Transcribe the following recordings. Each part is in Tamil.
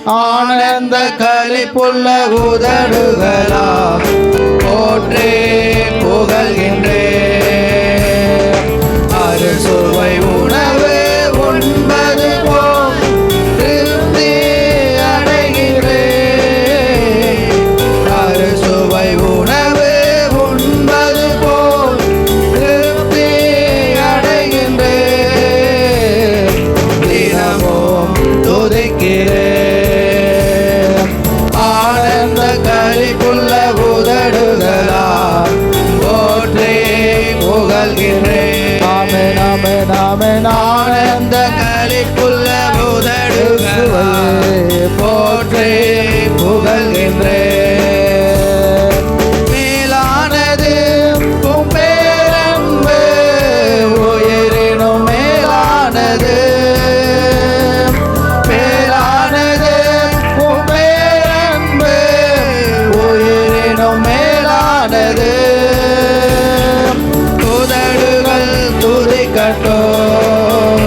ஆனந்த களிப்புள்ள உதடுகளால் போற்றே புகழ்கின்றேன். அறுசுவை உணவு உண்பது போல் திருப்தி அடைகிறேன். அறுசுவை உணவு உண்பது போல் திருப்தி அடைகின்றேன். தினமும் துதிக்கிறேன். ஆனந்த களிப்புள்ள உதடுகளால் போற்றே புகழ்கிறேன். ஆமென் ஆமென் ஆமென். ஆனந்த களிப்புள்ள உதடுகளால் போற்றே புகழ்கின்றேன். மேலானது உம் பேரன்பு, உயிரினும் மேலானது. மேலானது உம் பேரன்பு, உயிரினும் மேலானது. உதடுகள் துதிக்கட்டும்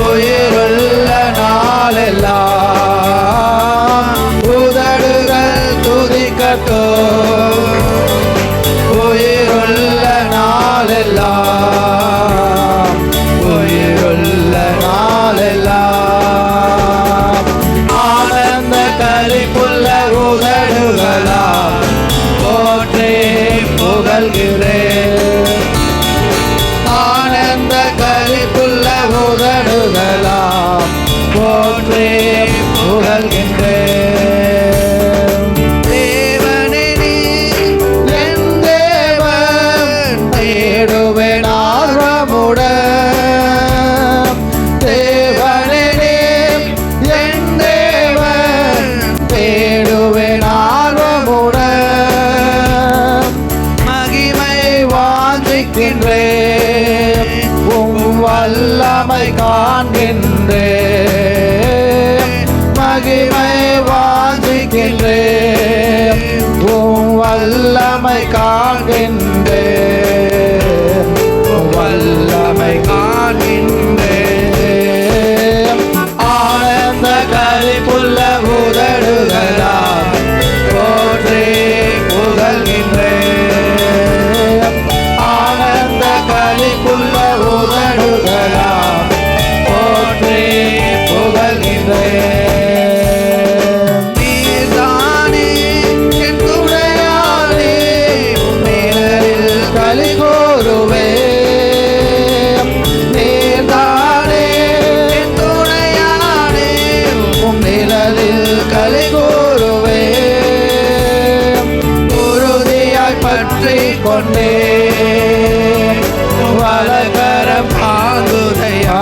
உயிருள்ள நாளெல்லாம். உதடுகள் துதிக்கட்டும் உயிருள்ள நாளெல்லாம். உயிருள்ள நாளெல்லாம். ஆனந்த களிப்புள்ள உதடுகளால் போற்றே புகழ்கிறேன். ஆனந்த களிப்புள்ள உதடுகளால் போற்றே புகழ்கின்றேன். தேவனே நீர் என் தேவன், தேடுவேன் ஆர்வமுடன். தேவனே நீர் என் தேவன், தேடுவேன் ஆர்வமுடன். மகிமை வாஞ்சிக்கின்றேன், உம் வல்லமை காண்கின்றேன். மகிமை வாஞ்சிக்கின்றேன், உம் வல்லமை காண்கின்றேன். உம் வல்லமை காண்கின்றேன். ஆனந்த களிப்புள்ள உதடுகளால் போற்றே புகழ்கின்றேன். ஆனந்த களிப்புள்ள உதடுகளால் போற்றே புகழ்கின்றேன். நீர்தானே என் துணையாளே, உம் நிழலில் களி கூறுவேன். நீர்தானே என் துணையாளே, உம் நிழலில் களி கூறுவேன். உறுதியாய் பற்றிக் கொண்டேன், வலகரம் தாங்குதையா.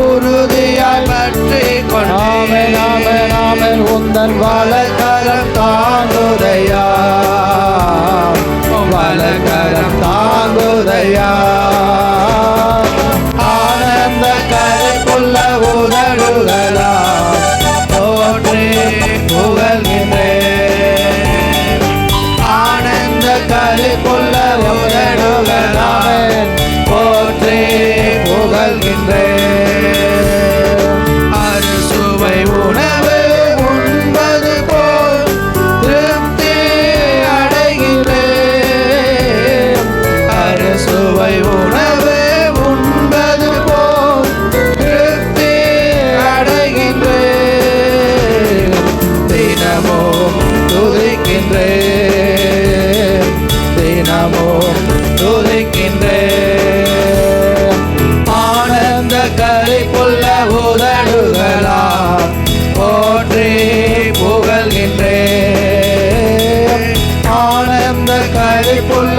உறுதியாய் பற்றிக் கொண்டேன், ஆமென் ஆமென். உந்தன் வலகரம் தாங்குதையா. வலகரம் தாங்குதையா. ஆனந்த களிப்புள்ள உதடுகளால் போற்றே புகழ்கின்றேன். ஆனந்த களிப்புள்ள உதடுகளால் போற்றே புகழ்கின்றேன். அறுசுவை உணவு உண்பது போல் திருப்தி அடைகிறேன். அறுசுவை உணவு உண்பது போல் திருப்தி அடைகின்றேன். தினமும் துதிக்கின்றேன். தினமும் துதிக்கின்றேன். ஆனந்த களிப்புள்ள உதடுகளால் போற்றே புகழ்கின்றேன். ஆனந்த களிப்புள்ள